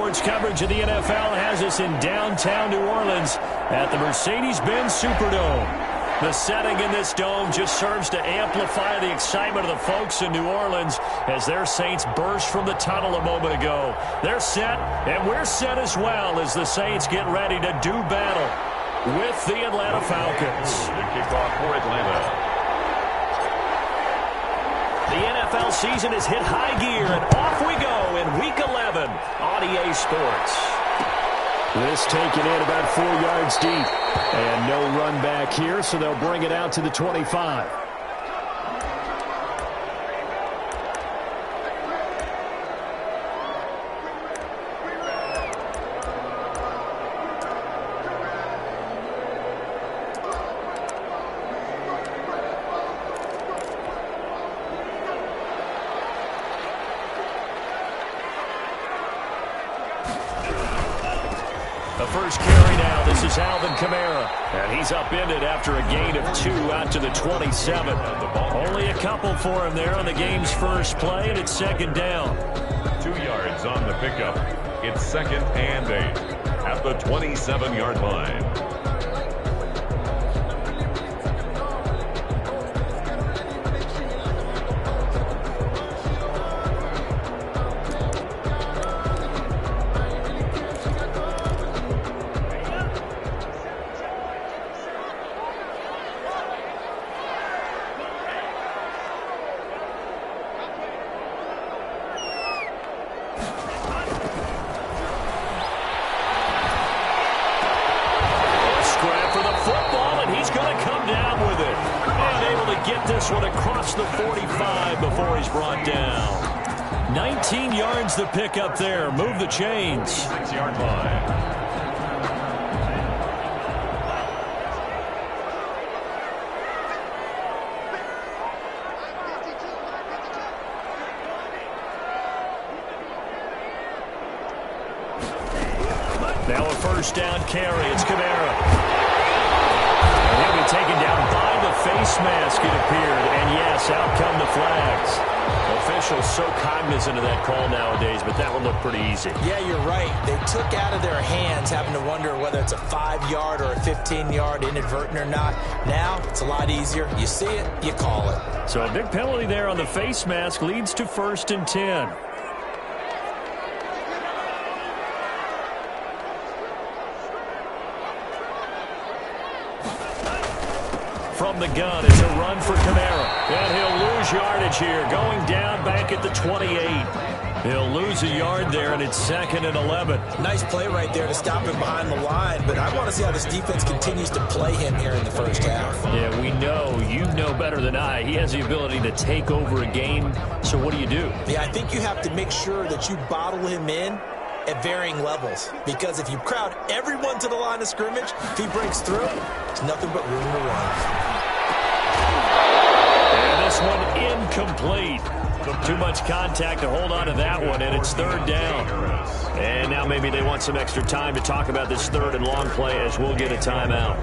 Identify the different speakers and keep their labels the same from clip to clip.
Speaker 1: Sports coverage of the NFL has us in downtown New Orleans at the Mercedes-Benz Superdome. The setting in this dome just serves to amplify the excitement of the folks in New Orleans as their Saints burst from the tunnel a moment ago. They're set, and we're set as well as the Saints get ready to do battle with the Atlanta Falcons.
Speaker 2: The kickoff for Atlanta.
Speaker 1: The NFL season has hit high gear, and off we go in Week 11 on EA Sports. This taken in about 4 yards deep. And no run back here, so they'll bring it out to the 25. The first carry now. This is Alvin Kamara. And he's upended after a gain of 2 out to the 27. Only a couple for him there on the game's first play, and it's second down.
Speaker 2: 2 yards on the pickup. It's 2nd and 8 at the 27-yard line.
Speaker 1: This one across the 45 before he's brought down. 19 yards to pick up there. Move the chains.
Speaker 2: 6-yard line.
Speaker 1: Now a first down carry. It's Kamara. And he'll be taken down by the face mask, it appeared. And yes, out come the flags. Officials so cognizant of that call nowadays, but that one looked pretty easy.
Speaker 3: Yeah, you're right. They took out of their hands, having to wonder whether it's a 5-yard or a 15-yard inadvertent or not. Now, it's a lot easier. You see it, you call it.
Speaker 1: So a big penalty there on the face mask leads to 1st and 10. From the gun, it's a run for Kamara. And he'll lose yardage here, going down back at the 28. He'll lose a yard there, and it's 2nd and 11.
Speaker 3: Nice play right there to stop him behind the line, but I want to see how this defense continues to play him here in the first half.
Speaker 1: Yeah, we know. You know better than I. He has the ability to take over a game, so what do you do?
Speaker 3: Yeah, I think you have to make sure that you bottle him in at varying levels, because if you crowd everyone to the line of scrimmage, if he breaks through, there's nothing but room to run.
Speaker 1: And this one incomplete. Too much contact to hold on to that one, and it's 3rd down. And now maybe they want some extra time to talk about this 3rd and long play as we'll get a timeout.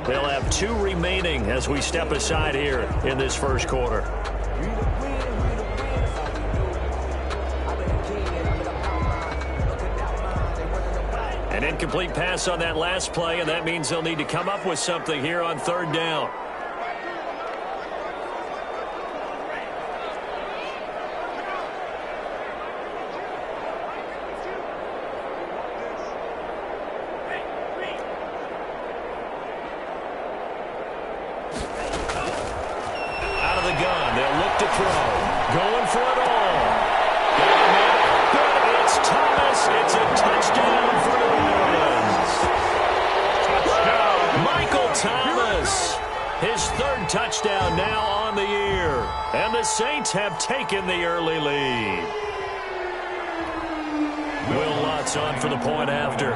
Speaker 1: They'll have 2 remaining as we step aside here in this first quarter. An incomplete pass on that last play, and that means they'll need to come up with something here on 3rd down. Out of the gun, they'll look to throw. Going for it all. It's Thomas. It's a touchdown for New Orleans. Touchdown. Michael Thomas. His 3rd touchdown now on the year. And the Saints have taken the early lead. Will Lutz on for the point after.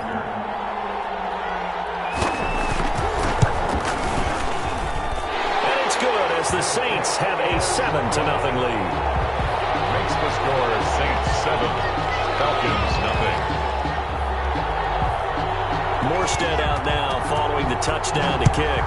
Speaker 1: And it's good as the Saints have a 7-0 lead.
Speaker 2: Makes the score Saints 7, Falcons 0.
Speaker 1: Morstead out now following the touchdown to kick.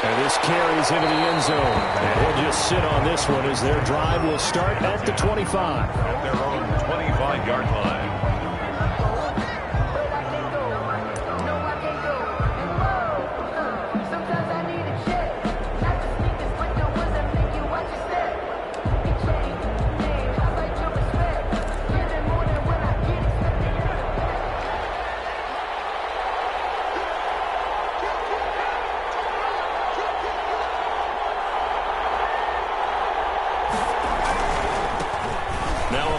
Speaker 1: And this carries into the end zone. And he'll just sit on this one as their drive will start at the 25.
Speaker 2: At their own 25-yard line.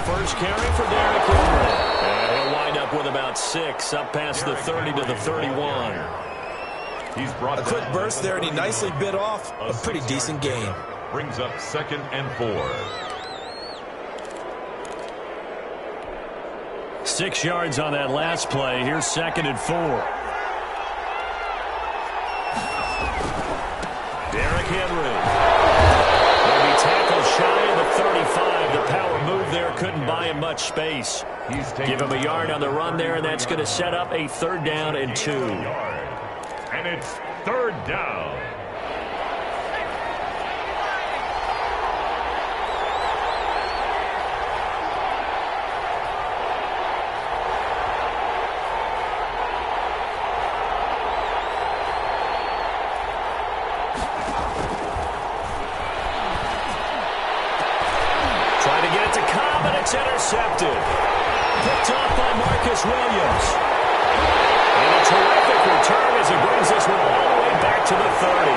Speaker 1: First carry for Derrick Henry. And he'll wind up with about 6, up past the 30 to the 31.
Speaker 2: He's brought
Speaker 3: a quick burst there, and he nicely bit off a pretty decent gain.
Speaker 2: Brings up 2nd and 4.
Speaker 1: 6 yards on that last play. Here's 2nd and 4. Derrick Henry. Maybe tackled shy of the 35. The power move there couldn't buy him much space. Give him a yard on the run there, and that's going to set up a 3rd down and 2.
Speaker 2: And it's 3rd down.
Speaker 1: It's intercepted. Picked off by Marcus Williams. And a terrific return as he brings this one all the way back to the 30.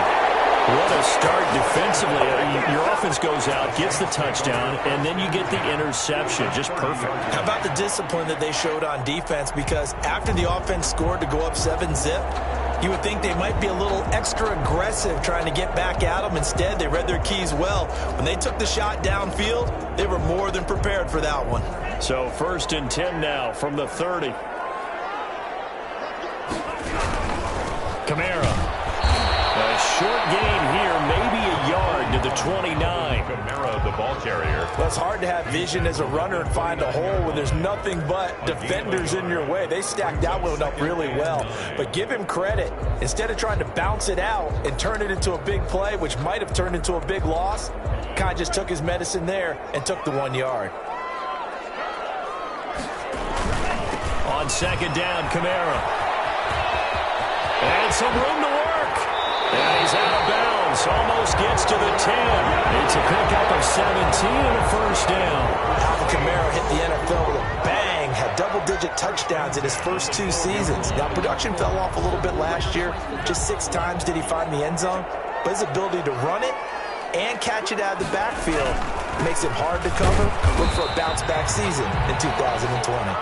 Speaker 1: What a start defensively. Your offense goes out, gets the touchdown, and then you get the interception. Just perfect.
Speaker 3: How about the discipline that they showed on defense? Because after the offense scored to go up 7-zip, you would think they might be a little extra aggressive trying to get back at them. Instead, they read their keys well. When they took the shot downfield, they were more than prepared for that one.
Speaker 1: So 1st and 10 now from the 30. Kamara. A short gain here, maybe a yard to the 29.
Speaker 2: Kamara, the ball carrier.
Speaker 3: Well, it's hard to have vision as a runner and find a hole when there's nothing but defenders in your way. They stacked that one up really well. But give him credit. Instead of trying to bounce it out and turn it into a big play, which might have turned into a big loss, Kai just took his medicine there and took the 1 yard.
Speaker 1: On 2nd down, Kamara. And some room to work. And he's out of bounds. Almost gets to the 10. It's a pickup of 17 and a 1st down.
Speaker 3: Alvin Kamara hit the NFL with a bang. Had double-digit touchdowns in his first 2 seasons. Now, production fell off a little bit last year. Just 6 times did he find the end zone. But his ability to run it and catch it out of the backfield makes it hard to cover. Look for a bounce-back season in 2020.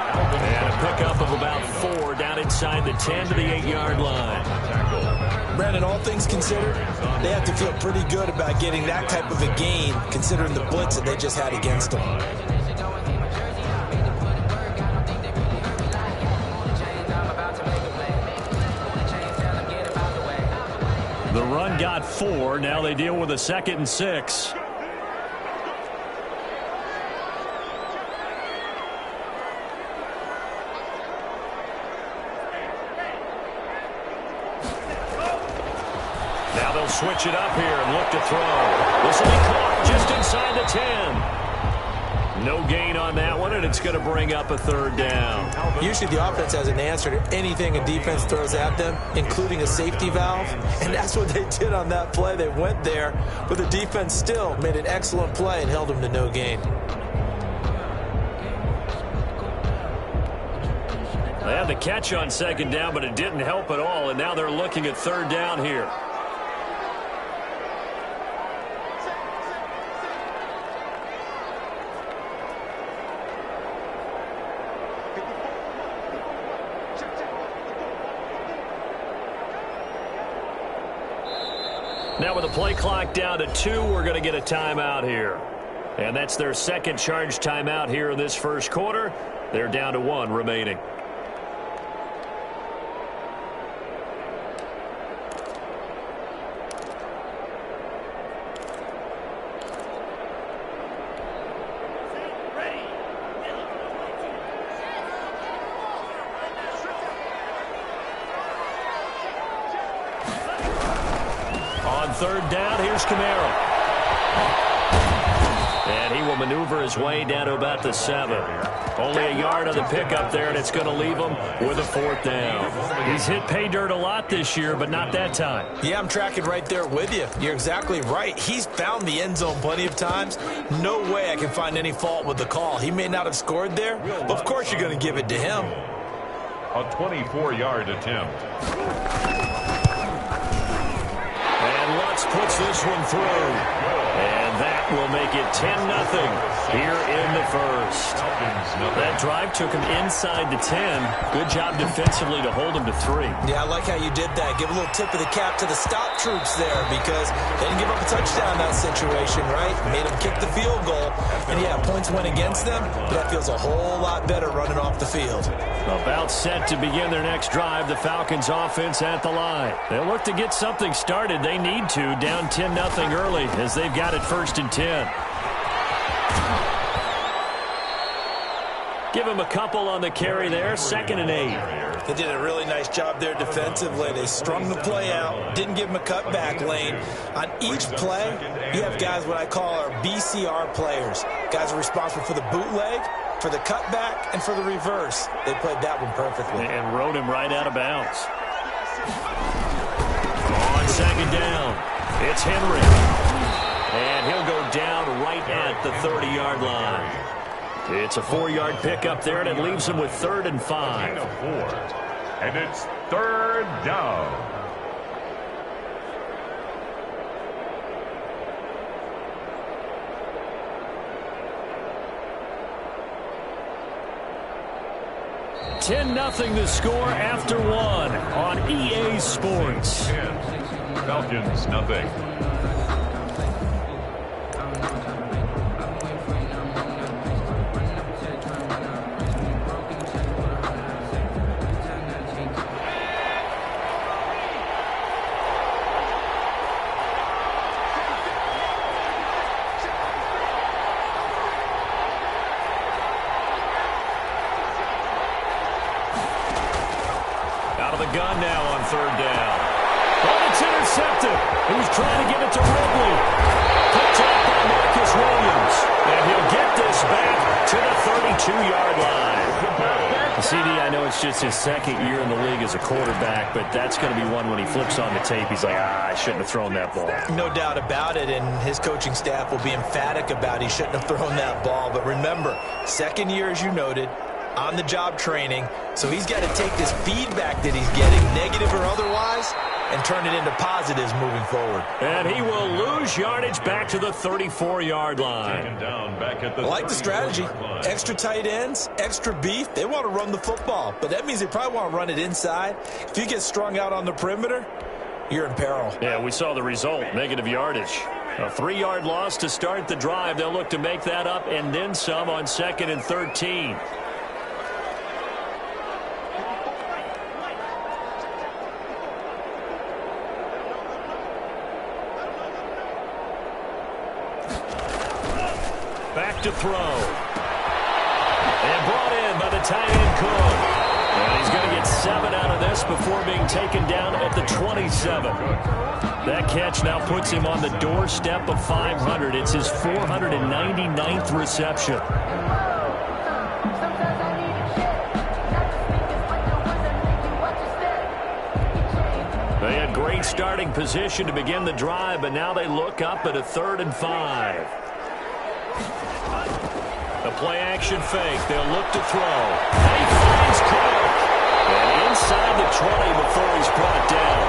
Speaker 1: And a pickup of about 4 down inside the 10 to the 8-yard line.
Speaker 3: Brandon, all things considered, they have to feel pretty good about getting that type of a gain, considering the blitz that they just had against them.
Speaker 1: The run got 4. Now they deal with a 2nd and 6. Now they'll switch it up here and look to throw. This will be caught just inside the 10. No gain on that one, and it's going to bring up a 3rd down.
Speaker 3: Usually the offense has an answer to anything a defense throws at them, including a safety valve, and that's what they did on that play. They went there, but the defense still made an excellent play and held them to no gain.
Speaker 1: They had the catch on 2nd down, but it didn't help at all, and now they're looking at 3rd down here. Now with the play clock down to 2, we're going to get a timeout here. And that's their 2nd charge timeout here in this 1st quarter. They're down to 1 remaining. third down. Here's Camaro. And he will maneuver his way down to about the 7. Only a yard on the pickup there, and it's going to leave him with a 4th down. He's hit pay dirt a lot this year, but not that time.
Speaker 3: Yeah, I'm tracking right there with you. You're exactly right. He's found the end zone plenty of times. No way I can find any fault with the call. He may not have scored there, but of course you're going to give it to him.
Speaker 2: A 24-yard attempt.
Speaker 1: And Lutz puts this one through. And that will make it 10-0 here in the first. That drive took him inside the 10. Good job defensively to hold him to 3.
Speaker 3: Yeah, I like how you did that. Give a little tip of the cap to the stop troops there because they didn't give up a touchdown in that situation, right? Made them kick the field goal. And, yeah, points went against them, but that feels a whole lot better running off the field.
Speaker 1: About set to begin their next drive, the Falcons offense at the line. They'll look to get something started. They need to, down 10-0 early as they've got it 1st and 10. Give him a couple on the carry there, 2nd and 8.
Speaker 3: They did a really nice job there defensively. They strung the play out, didn't give him a cutback lane. On each play, you have guys what I call our BCR players. Guys are responsible for the bootleg, for the cutback, and for the reverse. They played that one perfectly.
Speaker 1: And rode him right out of bounds. On 2nd down, it's Henry. And he'll go down right at the 30-yard line. It's a 4-yard pickup there, and it leaves him with 3rd and 5.
Speaker 2: And it's 3rd down.
Speaker 1: $10-0 the score after 1 on EA Sports.
Speaker 2: Falcons, nothing.
Speaker 1: Gun now on 3rd down. Oh, it's intercepted. He was trying to give it to Ridley. Picked up by Marcus Williams. And he'll get this back to the 32-yard line. CD, I know it's just his 2nd year in the league as a quarterback, but that's going to be one when he flips on the tape. He's like, I shouldn't have thrown that ball.
Speaker 3: No doubt about it, and his coaching staff will be emphatic about he shouldn't have thrown that ball. But remember, 2nd year, as you noted, on-the-job training, so he's got to take this feedback that he's getting, negative or otherwise, and turn it into positives moving forward.
Speaker 1: And he will lose yardage back to the 34-yard line.
Speaker 3: I like the strategy. Extra tight ends, extra beef. They want to run the football, but that means they probably want to run it inside. If you get strung out on the perimeter, you're in peril.
Speaker 1: Yeah, we saw the result, negative yardage. A 3-yard loss to start the drive. They'll look to make that up and then some on 2nd and 13. Back to throw. And brought in by the tight end Cook. And he's going to get 7 out of this before being taken down at the 27. That catch now puts him on the doorstep of 500. It's his 499th reception. They had great starting position to begin the drive, but now they look up at a 3rd and 5. The play-action fake. They'll look to throw. And he finds Cook. And inside the 20 before he's brought down.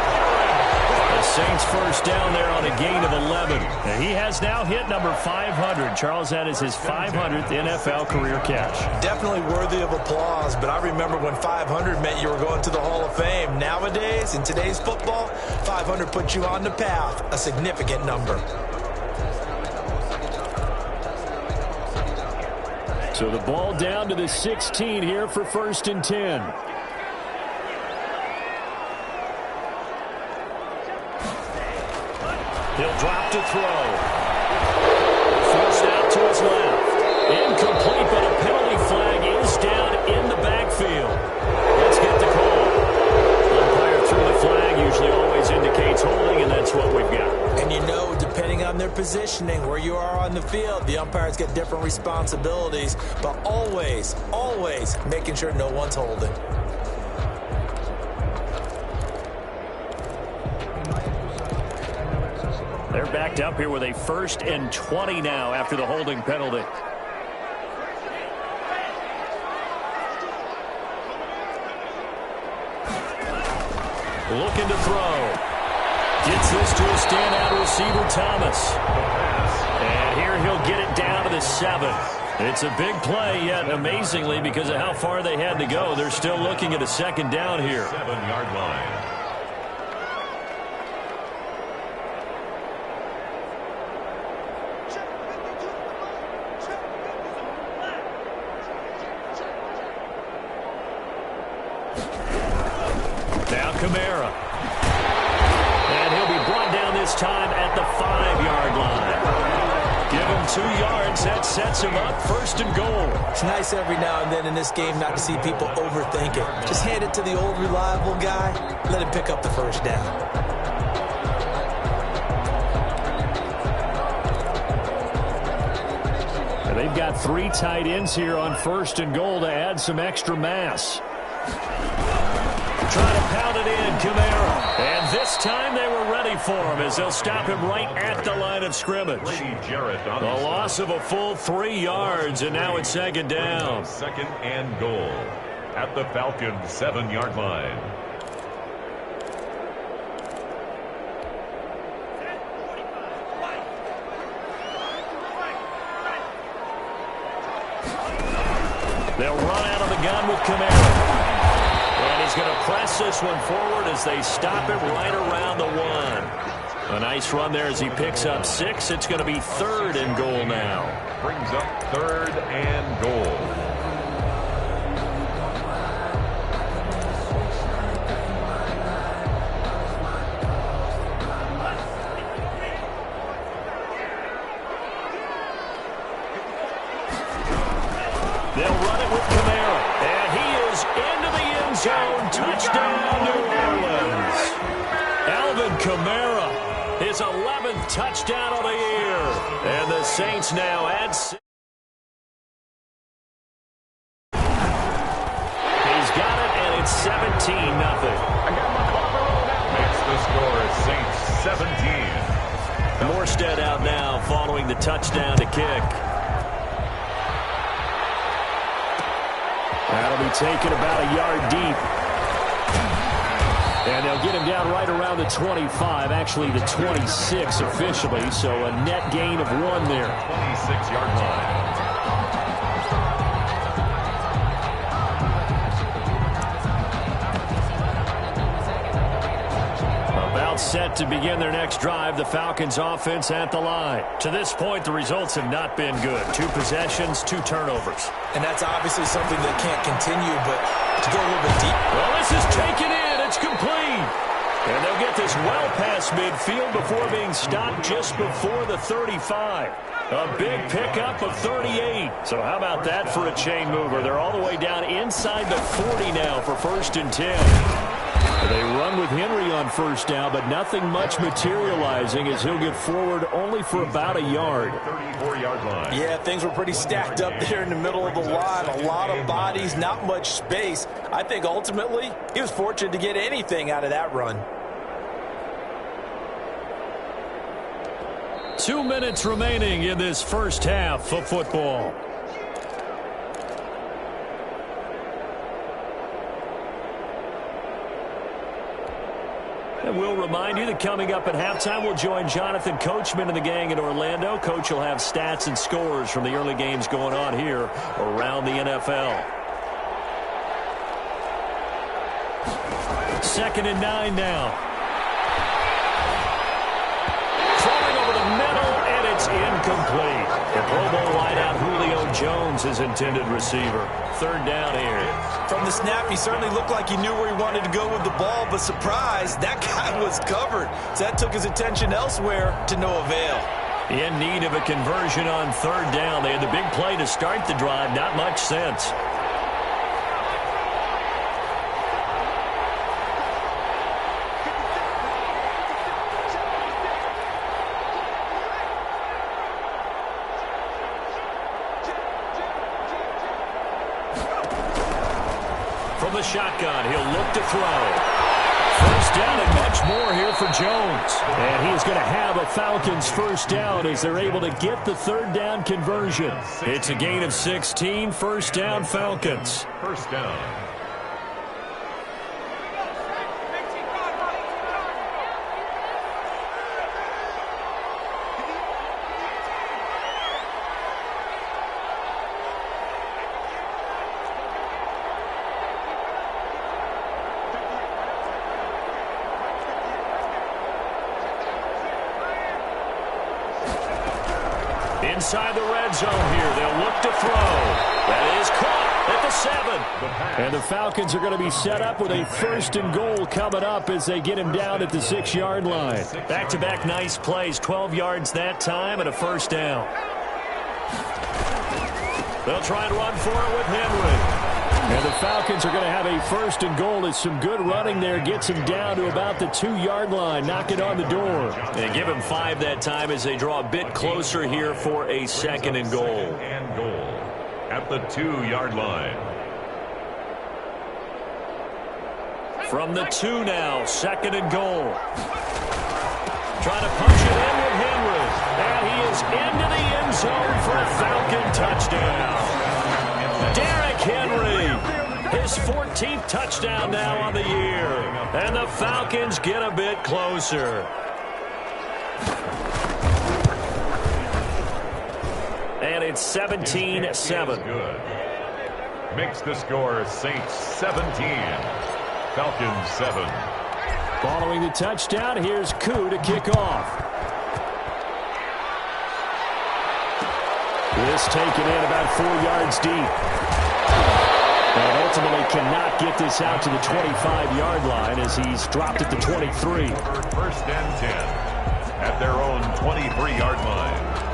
Speaker 1: The Saints first down there on a gain of 11. And he has now hit number 500. Charles, that is his 500th NFL career catch.
Speaker 3: Definitely worthy of applause, but I remember when 500 meant you were going to the Hall of Fame. Nowadays, in today's football, 500 puts you on the path, a significant number.
Speaker 1: So the ball down to the 16 here for 1st and 10. He'll drop to throw. Forced out to his left. Incomplete, but a penalty flag is down in the backfield. Let's get the call. Umpire threw the flag, usually always indicates holding, and that's what we've got.
Speaker 3: And positioning, where you are on the field. The umpires get different responsibilities, but always, always making sure no one's holding.
Speaker 1: They're backed up here with a 1st and 20 now after the holding penalty. Looking to throw. Gets this to a standout receiver, Thomas. And here he'll get it down to the 7. It's a big play, yet amazingly, because of how far they had to go, they're still looking at a 2nd down here.
Speaker 2: 7-yard line.
Speaker 1: Now Kamara. And he'll be brought down this time at the 5-yard line. Give him 2 yards. That sets him up 1st and goal.
Speaker 3: It's nice every now and then in this game not to see people overthink it. Just hand it to the old reliable guy. Let him pick up the 1st down.
Speaker 1: And they've got 3 tight ends here on 1st and goal to add some extra mass. Trying to pound it in, Kamara. And this time they were ready for him as they'll stop him right at the line of scrimmage. The loss of a full 3 yards, and now it's 2nd down.
Speaker 2: 2nd and goal at the Falcons' 7-yard line.
Speaker 1: They'll run out of the gun with Kamara. And he's going to press this one forward as they stop it right around the 1. A nice run there as he picks up 6. It's going to be 3rd and goal now.
Speaker 2: Brings up 3rd and goal.
Speaker 1: They'll run it with Kamara. And he is into the end zone. Touchdown, New Orleans. Alvin Kamara, his 11th touchdown of the year. And the Saints now add 6. He's got it, and it's 17-0.
Speaker 2: Makes the score Saints 17.
Speaker 1: Morstead out now following the touchdown to kick. That'll be taken about a yard deep. And they'll get him down right around the 25, actually the 26 officially, so a net gain of 1 there.
Speaker 2: 26-yard line.
Speaker 1: About set to begin their next drive, the Falcons offense at the line. To this point, the results have not been good. 2 possessions, 2 turnovers.
Speaker 3: And that's obviously something that can't continue, but to go a little bit deep.
Speaker 1: Well, this is taken in. It's complete. And they'll get this well past midfield before being stopped just before the 35. A big pickup of 38. So how about that for a chain mover? They're all the way down inside the 40 now for 1st and 10. They run with Henry on 1st down, but nothing much materializing as he'll get forward only for about a yard.
Speaker 2: 34-yard line.
Speaker 3: Yeah, things were pretty stacked up there in the middle of the line. A lot of bodies, not much space. I think ultimately he was fortunate to get anything out of that run.
Speaker 1: 2 minutes remaining in this first half of football. And we'll remind you that coming up at halftime, we'll join Jonathan Coachman and the gang in Orlando. Coach will have stats and scores from the early games going on here around the NFL. 2nd and 9 now. Throwing over the middle, and it's incomplete. The Pro Bowl wideout Julio Jones, his intended receiver. 3rd down here.
Speaker 3: From the snap, he certainly looked like he knew where he wanted to go with the ball, but surprise, that guy was covered. So that took his attention elsewhere to no avail.
Speaker 1: In need of a conversion on 3rd down. They had the big play to start the drive. Not much sense. From the shotgun, he'll look to throw. First down and much more here for Jones. And he's going to have a Falcons first down as they're able to get the third down conversion. It's a gain of 16, first down Falcons.
Speaker 2: First down.
Speaker 1: Inside the red zone here, they'll look to throw. That is caught at the 7. And the Falcons are going to be set up with a first and goal coming up as they get him down at the 6-yard line. Back-to-back nice plays, 12 yards that time and a first down. They'll try and run for it with Henry. And the Falcons are going to have a first and goal as some good running there gets him down to about the 2-yard line, knocking on the door. They give him 5 that time as they draw a bit closer here for a second and goal.
Speaker 2: And goal at the 2-yard line.
Speaker 1: From the 2 now, second and goal. Trying to punch it in with Henry. And he is into the end zone for a Falcon touchdown. Derrick Henry, his 14th touchdown now on the year. And the Falcons get a bit closer. And it's 17-7.
Speaker 2: Good. Makes the score Saints 17, Falcons 7.
Speaker 1: Following the touchdown, here's Koo to kick off. This taken in about 4 yards deep. And ultimately cannot get this out to the 25-yard line as he's dropped at the 23.
Speaker 2: First and 10 at their own 23-yard line.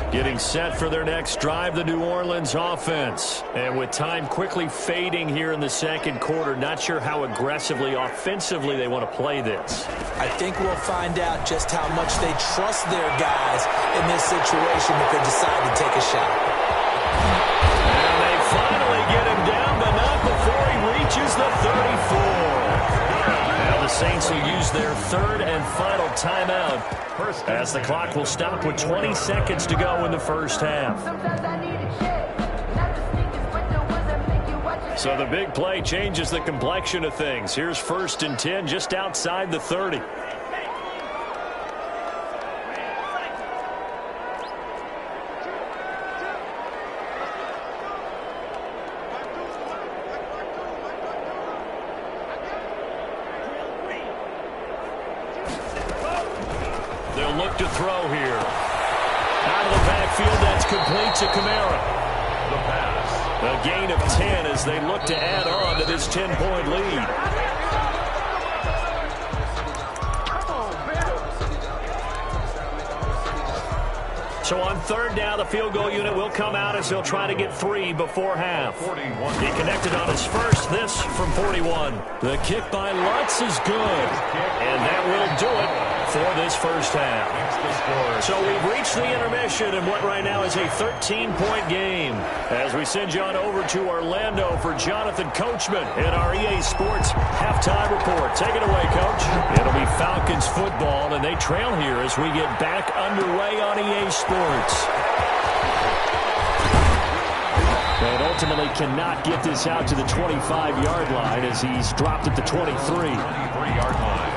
Speaker 1: Getting set for their next drive, the New Orleans offense. And with time quickly fading here in the second quarter, not sure how aggressively, offensively they want to play this.
Speaker 3: I think we'll find out just how much they trust their guys in this situation if they decide to take a shot.
Speaker 1: And they finally get him down, but not before he reaches the 34. Now the Saints will use their third and final timeout as the clock will stop with 20 seconds to go in the first half. So the big play changes the complexion of things. Here's first and 10 just outside the 30. They'll look to throw here. Out of the backfield, that's complete to Kamara.
Speaker 2: The pass.
Speaker 1: A gain of 10 as they look to add on to this 10-point lead. So on third down, the field goal unit will come out as he'll try to get 3 before half.
Speaker 2: 41.
Speaker 1: He connected on his first, this from 41. The kick by Lutz is good. And that will do it for this first half. So we've reached the intermission in what right now is a 13-point game. As we send you on over to Orlando for Jonathan Coachman in our EA Sports halftime report. Take it away, Coach. It'll be Falcons football, and they trail here as we get back underway on EA Sports. And ultimately cannot get this out to the 25-yard line as he's dropped at the 23.
Speaker 2: 23-yard line.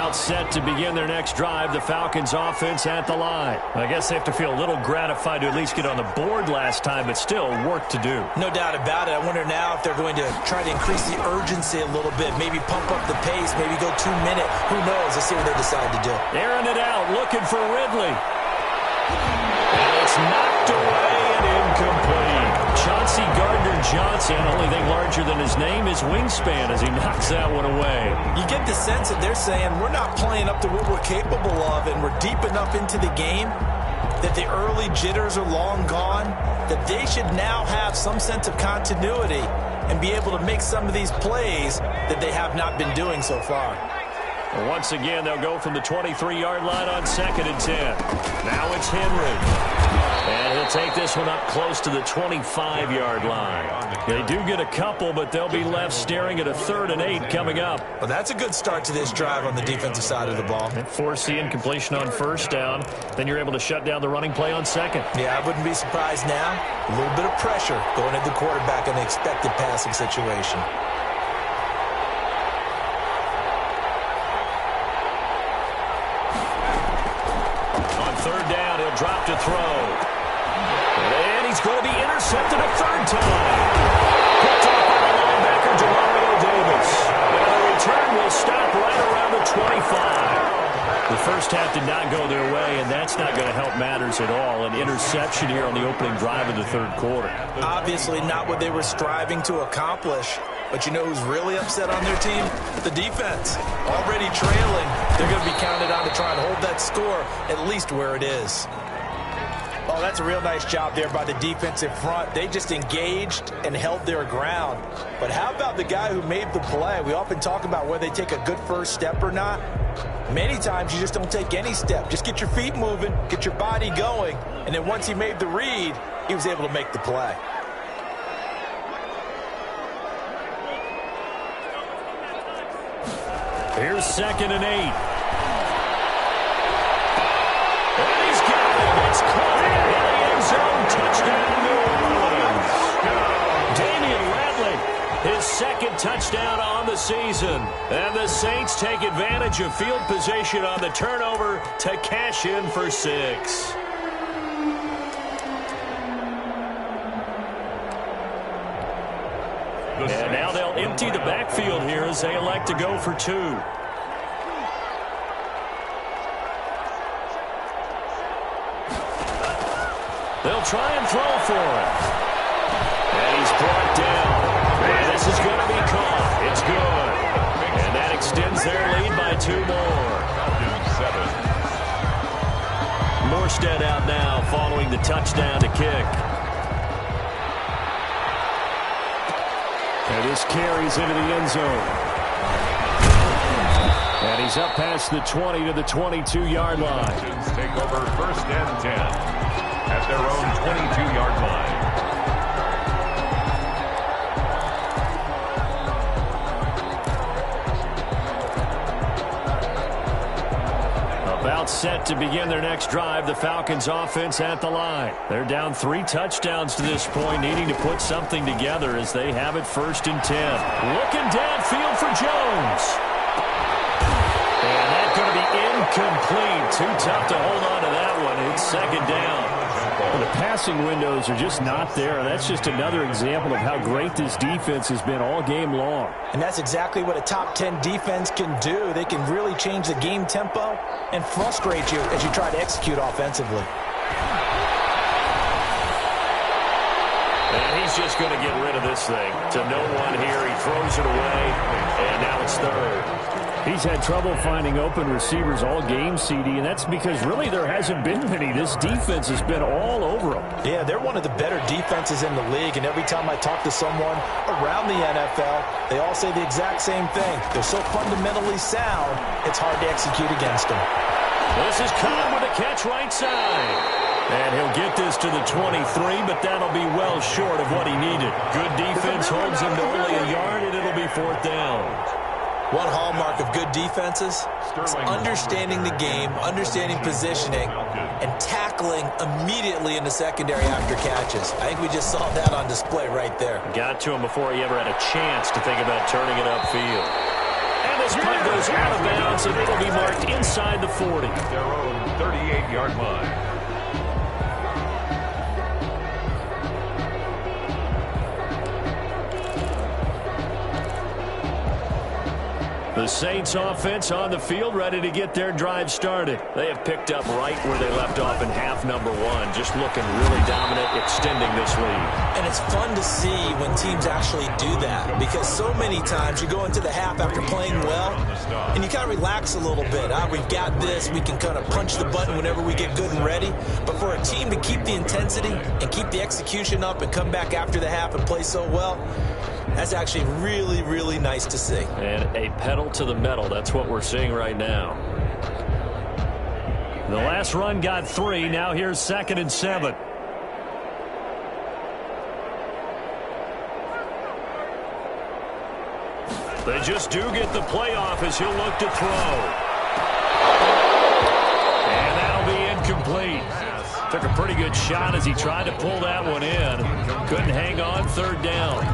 Speaker 1: Set to begin their next drive, the Falcons offense at the line. I guess they have to feel a little gratified to at least get on the board last time, but still work to do.
Speaker 3: No doubt about it. I wonder now if they're going to try to increase the urgency a little bit, maybe pump up the pace, maybe go 2-minute. Who knows? Let's see what they decide to do.
Speaker 1: Airing it out, looking for Ridley. And it's knocked away and incomplete. Chauncey Gardner-Johnson, only thing larger than his name is wingspan as he knocks that one away.
Speaker 3: You get the sense that they're saying we're not playing up to what we're capable of and we're deep enough into the game. that the early jitters are long gone, that they should now have some sense of continuity and be able to make some of these plays that they have not been doing so far.
Speaker 1: Well, once again, they'll go from the 23-yard line on 2nd and 10. Now it's Henry. And he'll take this one up close to the 25-yard line. They do get a couple, but they'll be left staring at a 3rd and 8 coming up.
Speaker 3: Well, that's a good start to this drive on the defensive side of the ball.
Speaker 1: And force the incompletion on 1st down. Then you're able to shut down the running play on 2nd.
Speaker 3: Yeah, I wouldn't be surprised now. A little bit of pressure going at the quarterback in the expected passing situation.
Speaker 1: On 3rd down, he'll drop to throw. And he's going to be intercepted a 3rd time. Picked off by the linebacker, Demario Davis. And the return will stop right around the 25. The first half did not go their way, and that's not going to help matters at all. An interception here on the opening drive of the 3rd quarter.
Speaker 3: Obviously not what they were striving to accomplish. But you know who's really upset on their team? The defense. Already trailing. They're going to be counted on to try and hold that score at least where it is. Oh, that's a real nice job there by the defensive front. They just engaged and held their ground. But how about the guy who made the play? We often talk about whether they take a good first step or not. Many times you just don't take any step. Just get your feet moving, get your body going, and then once he made the read, he was able to make the play.
Speaker 1: Here's 2nd and 8. And he's got it. It's caught in the end zone. Touchdown, New Orleans. Damian Ratley, his 2nd touchdown on the season. And the Saints take advantage of field position on the turnover to cash in for 6. And now they'll empty the backfield here as they elect to go for 2. They'll try and throw for it. And he's brought down. And this is going to be caught. It's good. And that extends their lead by 2 more. Morstead out now following the touchdown to kick. And this carries into the end zone. And he's up past the 20 to the 22-yard line.
Speaker 2: Take over 1st and 10 at their own 22-yard line.
Speaker 1: About set to begin their next drive, the Falcons offense at the line. They're down 3 touchdowns to this point, needing to put something together as they have it 1st and 10. Looking downfield for Jones. And that's going to be incomplete. Too tough to hold on to that one. It's 2nd down. Well, the passing windows are just not there. That's just another example of how great this defense has been all game long.
Speaker 3: And that's exactly what a top 10 defense can do. They can really change the game tempo and frustrate you as you try to execute offensively.
Speaker 1: And he's just going to get rid of this thing. To no one here. He throws it away. And now it's 3rd. He's had trouble finding open receivers all game, CD, and that's because really there hasn't been many. This defense has been all over them.
Speaker 3: Yeah, they're one of the better defenses in the league, and every time I talk to someone around the NFL, they all say the exact same thing. They're so fundamentally sound, it's hard to execute against them.
Speaker 1: This is Cobb with a catch right side. And he'll get this to the 23, but that'll be well short of what he needed. Good defense holds him to only a yard, and it'll be 4th down.
Speaker 3: One hallmark of good defenses is understanding the game, understanding positioning, and tackling immediately in the secondary after catches. I think we just saw that on display right there.
Speaker 1: Got to him before he ever had a chance to think about turning it upfield. And this punt goes out of bounds, and it'll be marked inside the 40.
Speaker 2: Their own 38-yard line.
Speaker 1: The Saints offense on the field, ready to get their drive started. They have picked up right where they left off in half half number one, just looking really dominant, extending this lead.
Speaker 3: And it's fun to see when teams actually do that, because so many times you go into the half after playing well, and you kind of relax a little bit. We've got this. We can kind of punch the button whenever we get good and ready. But for a team to keep the intensity and keep the execution up and come back after the half and play so well, that's actually really, really nice to see.
Speaker 1: And a pedal to the metal. That's what we're seeing right now. The last run got 3. Now here's 2nd and 7. They just do get the playoff as he'll look to throw. And that'll be incomplete. Took a pretty good shot as he tried to pull that one in. Couldn't hang on, 3rd down.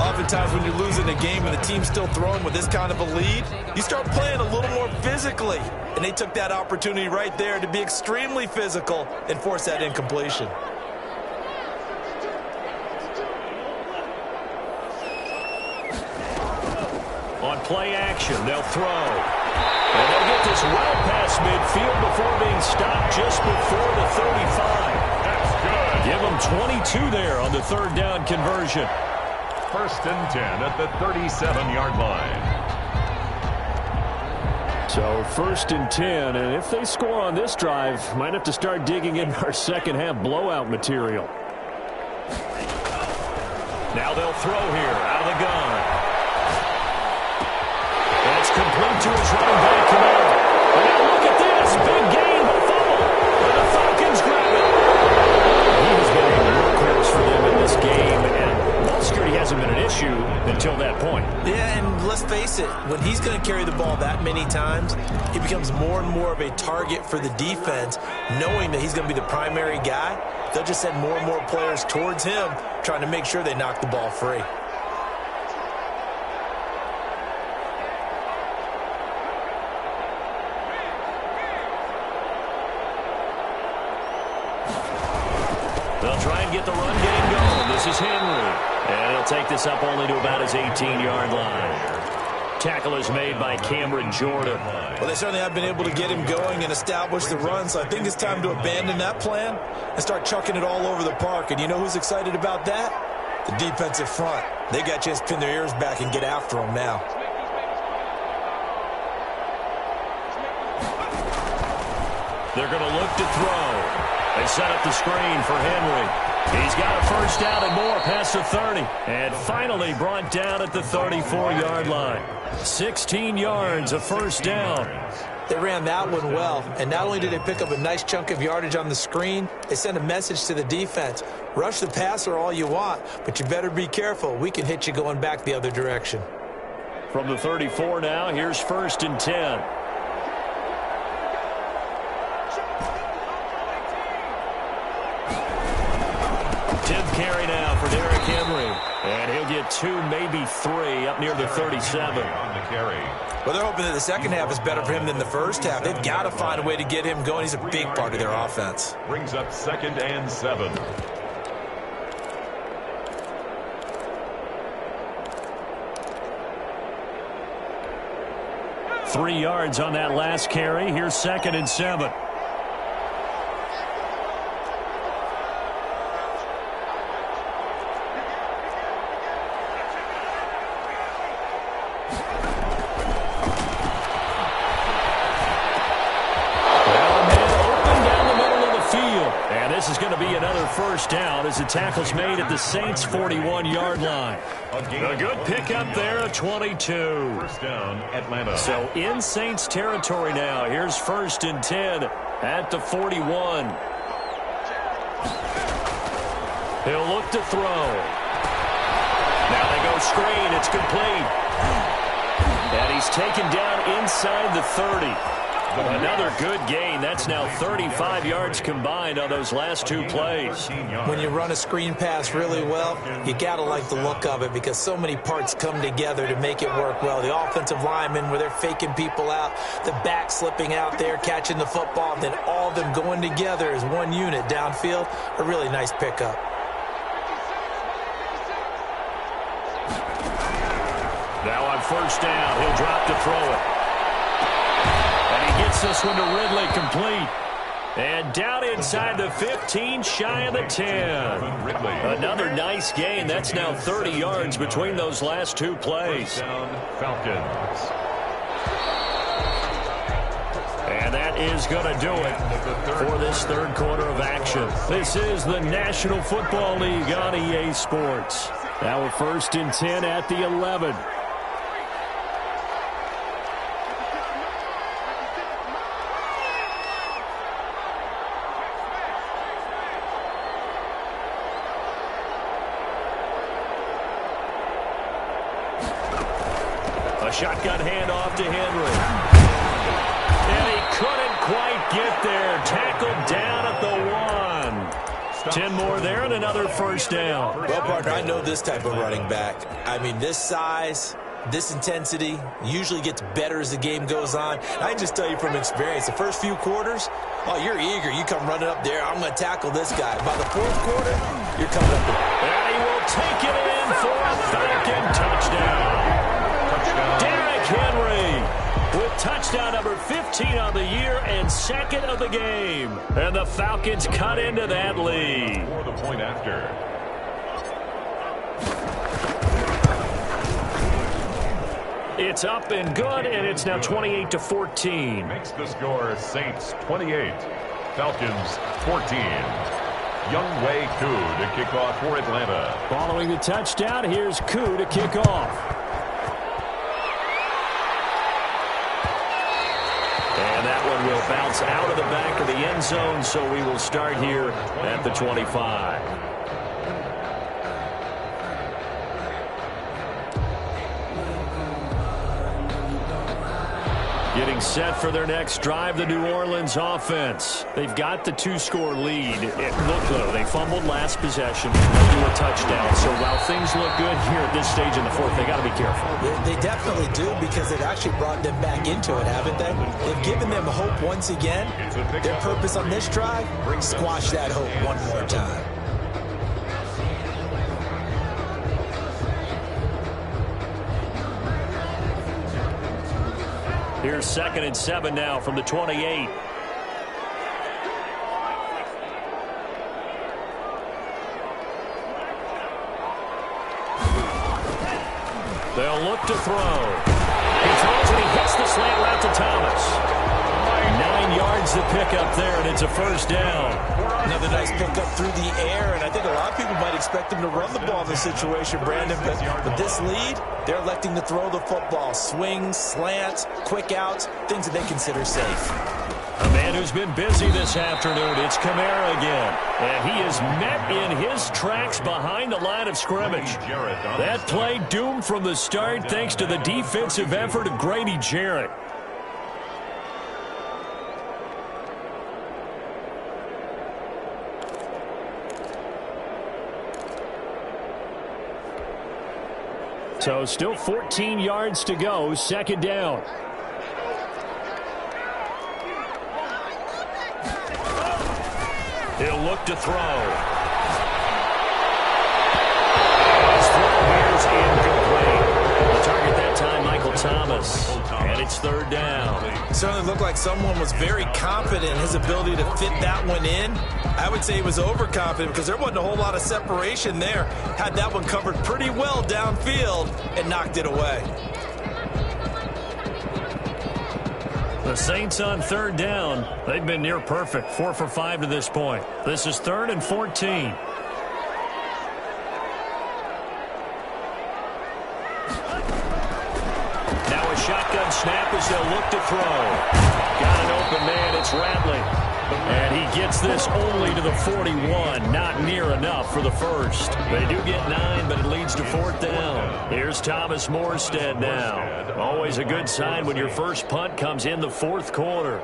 Speaker 3: Oftentimes when you're losing a game and the team's still throwing with this kind of a lead, you start playing a little more physically. And they took that opportunity right there to be extremely physical and force that incompletion.
Speaker 1: On play action, they'll throw. And they'll get this well past midfield before being stopped just before the 35.
Speaker 2: That's good.
Speaker 1: Give them 22 there on the 3rd down conversion.
Speaker 2: 1st and 10 at the 37-yard line.
Speaker 1: So 1st and 10, and if they score on this drive, might have to start digging in our second half blowout material. Now they'll throw here out of the gun. That's complete to his running back, Kamara. And now look at this. Big gain, but fumble. And the Falcons grab it. He has been a workhorse for them in this game, and ball security hasn't been an issue until that point.
Speaker 3: Yeah, and let's face it, when he's going to carry the ball that many times, he becomes more and more of a target for the defense, knowing that he's going to be the primary guy. They'll just send more and more players towards him, trying to make sure they knock the ball free.
Speaker 1: They'll try and get the run game going. This is Henry. And he'll take this up only to about his 18-yard line. Tackle is made by Cameron Jordan.
Speaker 3: Well, they certainly have been able to get him going and establish the run, so I think it's time to abandon that plan and start chucking it all over the park. And you know who's excited about that? The defensive front. They got a chance to pin their ears back and get after him now.
Speaker 1: They're going to look to throw. They set up the screen for Henry. He's got a 1st down and more past the 30. And finally brought down at the 34-yard line. 16 yards, a 1st down.
Speaker 3: They ran that one well, and not only did they pick up a nice chunk of yardage on the screen, they sent a message to the defense. Rush the passer all you want, but you better be careful. We can hit you going back the other direction.
Speaker 1: From the 34 now, here's 1st and 10. Carry now for Derrick Henry. And he'll get 2, maybe 3 up near the 37.
Speaker 2: On the carry.
Speaker 3: Well, they're hoping that the second half is better for him than the first half. They've got to find a way to get him going. He's a big part of their offense.
Speaker 2: Brings up 2nd and 7.
Speaker 1: Three yards on that last carry. Here's 2nd and 7. This is going to be another 1st down as the tackle's made at the Saints' 41-yard line. A good pickup there of 22.
Speaker 2: 1st down, Atlanta.
Speaker 1: So in Saints territory now. Here's 1st and 10 at the 41. He'll look to throw. Now they go screen. It's complete. And he's taken down inside the 30. Another good gain. That's now 35 yards combined on those last 2 plays.
Speaker 3: When you run a screen pass really well, you got to like the look of it because so many parts come together to make it work well. The offensive linemen where they're faking people out, the back slipping out there, catching the football, then all of them going together as one unit downfield. A really nice pickup.
Speaker 1: Now on 1st down, he'll drop to throw it. And he gets this one to Ridley complete. And down inside the 15, shy of the 10. Another nice gain. That's now 30 yards between those last two plays.
Speaker 2: Falcons.
Speaker 1: And that is going to do it for this third quarter of action. This is the National Football League on EA Sports. Now we're 1st and 10 at the 11. A shotgun handoff to Henry. And he couldn't quite get there. Tackled down at the 1. 10 more there and another first down.
Speaker 3: Well, partner, I know this type of running back. I mean, this size, this intensity usually gets better as the game goes on. I can just tell you from experience, the first few quarters, oh, you're eager. You come running up there, I'm going to tackle this guy. By the fourth quarter, you're coming up there.
Speaker 1: And he will take it in for a Falcon touchdown. Derrick Henry with touchdown number 15 on the year and second of the game. And the Falcons cut into that lead.
Speaker 2: For the point after.
Speaker 1: It's up and good, and it's now 28-14.
Speaker 2: Makes the score Saints 28, Falcons 14. Younghoe Koo to kick off for Atlanta.
Speaker 1: Following the touchdown, here's Koo to kick off. And that one will bounce out of the back of the end zone, so we will start here at the 25. Getting set for their next drive, the New Orleans offense. They've got the 2-score lead. Look, though, they fumbled last possession. They'll do a touchdown. So while things look good here at this stage in the fourth, they got to be careful.
Speaker 3: They definitely do, because they've actually brought them back into it, haven't they? They've given them hope once again. Their purpose on this drive, squash that hope one more time.
Speaker 1: Here's 2nd and 7 now from the 28. They'll look to throw. He throws and he hits the slant route to Thomas. 9 yards to pick up there, and it's a first down.
Speaker 3: Another nice pickup through the air, and I think a lot of people might expect him to run the ball in this situation, Brandon, but with this lead, they're electing to throw the football. Swings, slants, quick outs, things that they consider safe.
Speaker 1: A man who's been busy this afternoon, it's Kamara again. And he is met in his tracks behind the line of scrimmage. That play doomed from the start thanks to the defensive effort of Grady Jarrett. So still 14 yards to go, second down. He'll look to throw. His throw here is incomplete. The target that time, Michael Thomas. And it's third down.
Speaker 3: It certainly looked like someone was very confident in his ability to fit that one in. I would say he was overconfident because there wasn't a whole lot of separation there. Had that one covered pretty well downfield and knocked it away.
Speaker 1: The Saints on third down. They've been near perfect. 4 for 5 to this point. This is 3rd and 14. Now a shotgun snap as they'll look to throw. Got an open man. It's Ratley. And he gets this only to the 41. Not near enough for the first. They do get 9, but it leads to 4th down. Here's Thomas Morstead now. Always a good sign when your first punt comes in the 4th quarter.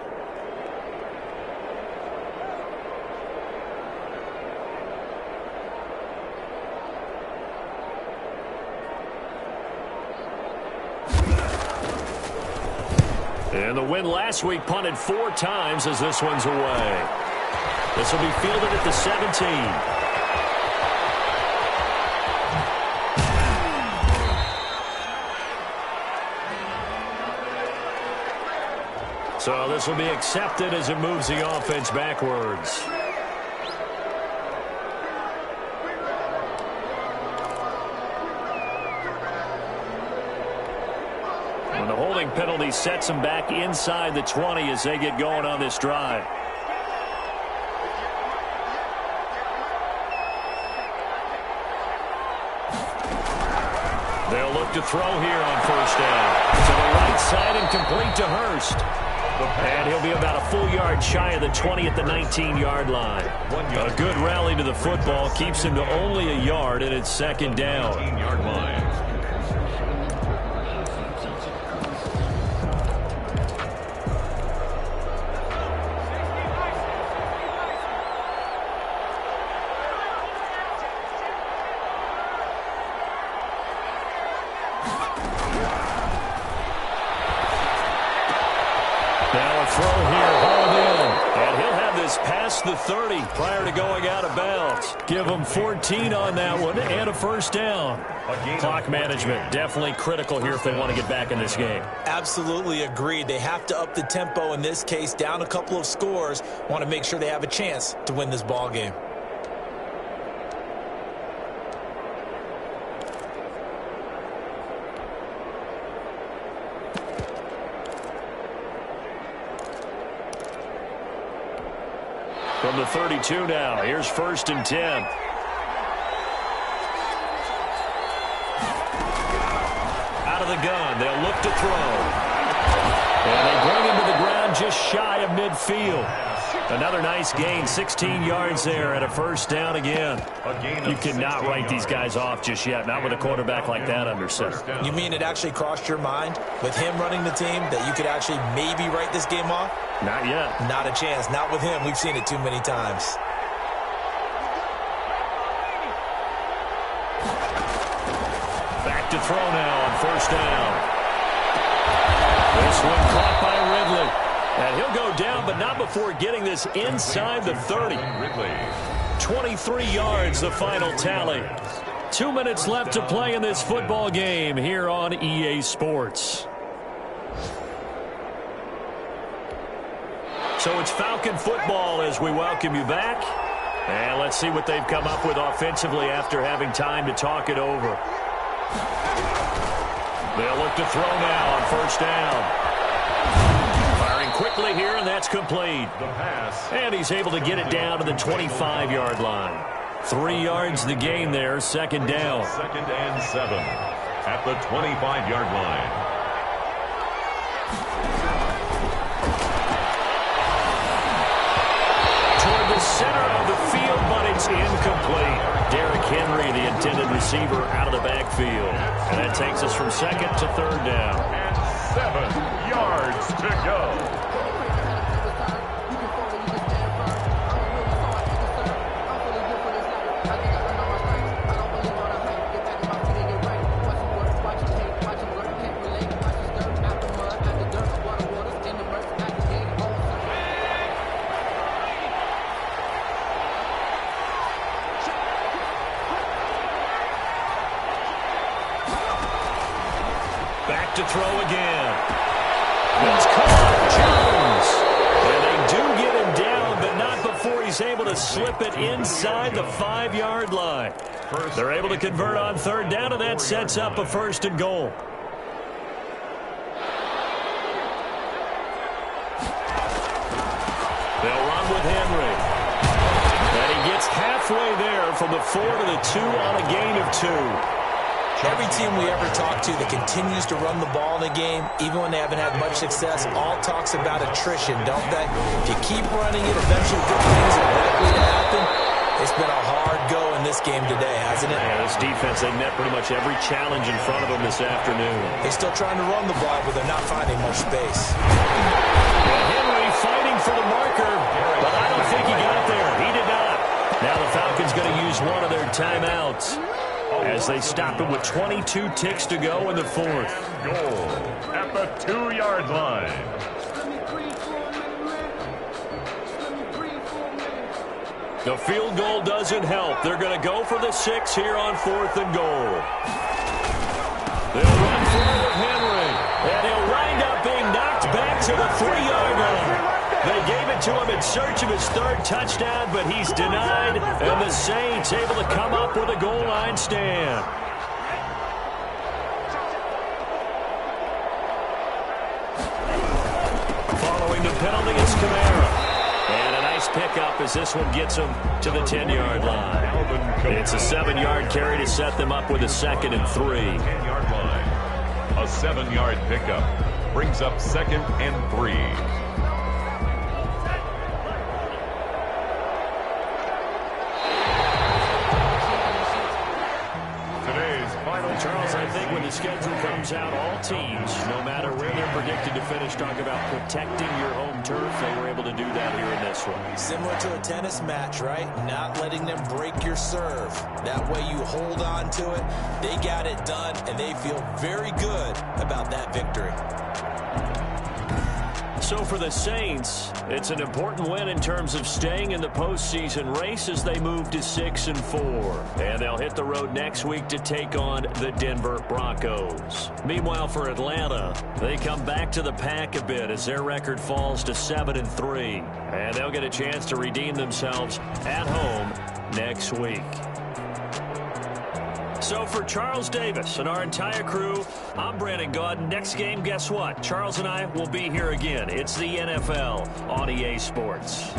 Speaker 1: And the win last week punted 4 times as this one's away. This will be fielded at the 17. So this will be accepted as it moves the offense backwards. When the holding penalty sets them back inside the 20 as they get going on this drive. They'll look to throw here on first down. To the right side and complete to Hurst. And he'll be about a full yard shy of the 20 at the 19-yard line. A good rally to the football keeps him to only a yard, and it's second down.
Speaker 2: 19-yard line.
Speaker 1: The 30 prior to going out of bounds. Give them 14 on that one and a first down. Clock management definitely critical here if they want to get back in this game.
Speaker 3: Absolutely agreed. They have to up the tempo in this case, down a couple of scores. Want to make sure they have a chance to win this ball game.
Speaker 1: From the 32 now, here's first and 10. Out of the gun, they'll look to throw. And they bring him to the ground just shy of midfield. Another nice gain, 16 yards there and a first down again. You cannot write these guys off just yet, not with a quarterback like that under center.
Speaker 3: You mean it actually crossed your mind with him running the team that you could actually maybe write this game off?
Speaker 1: Not yet.
Speaker 3: Not a chance. Not with him. We've seen it too many times.
Speaker 1: Back to throw now on first down. This one caught by Ridley. And he'll go down, but not before getting this inside the 30. 23 yards, the final tally. 2 minutes left to play in this football game here on EA Sports. So it's Falcon football as we welcome you back. And let's see what they've come up with offensively after having time to talk it over. They'll look to throw now on first down. Firing quickly here, and that's complete.
Speaker 2: The pass.
Speaker 1: And he's able to get it down to the 25-yard line. 3 yards the gain there, second down.
Speaker 2: Second and 7 at the 25-yard line.
Speaker 1: Toward the center of the field, but it's incomplete. Derrick Henry, the intended receiver, out of the backfield. And that takes us from second to third down.
Speaker 2: And 7 yards to go.
Speaker 1: Back to throw again. It's caught. Jones. And they do get him down, but not before he's able to slip it inside the 5-yard line. They're able to convert on third down, and that sets up a first and goal. They'll run with Henry. And he gets halfway there from the 4 to the 2 on a gain of 2.
Speaker 3: Every team we ever talk to that continues to run the ball in a game, even when they haven't had much success, all talks about attrition, don't they? If you keep running it, eventually good things are likely to happen. It's been a hard go in this game today, hasn't it?
Speaker 1: Yeah, this defense, they met pretty much every challenge in front of them this afternoon.
Speaker 3: They're still trying to run the ball, but they're not finding much space.
Speaker 1: And Henry fighting for the marker, but I don't think he got there. He did not. Now the Falcons going to use one of their timeouts as they stop it with 22 ticks to go in the fourth.
Speaker 2: Goal at the 2-yard line.
Speaker 1: The field goal doesn't help. They're going to go for the 6 here on 4th and goal. They'll run for it with Henry, and he'll wind up being knocked back to the 3-yard line. They gave it to him in search of his third touchdown, but he's denied, and the Saints able to come up with a goal line stand. Following the penalty, it's Kamara. And a nice pickup as this one gets him to the 10-yard line. It's a 7-yard carry to set them up with a 2nd and 3.
Speaker 2: 10-yard line. A 7-yard pickup brings up 2nd and 3.
Speaker 1: Charles, I think when the schedule comes out, all teams, no matter where they're predicted to finish, talk about protecting your home turf. They were able to do that here in this one.
Speaker 3: Similar to a tennis match, right? Not letting them break your serve. That way you hold on to it. They got it done, and they feel very good about that victory.
Speaker 1: So for the Saints, it's an important win in terms of staying in the postseason race as they move to 6-4. And they'll hit the road next week to take on the Denver Broncos. Meanwhile, for Atlanta, they come back to the pack a bit as their record falls to 7-3. And they'll get a chance to redeem themselves at home next week. So for Charles Davis and our entire crew, I'm Brandon Gaudin. Next game, guess what? Charles and I will be here again. It's the NFL on EA Sports.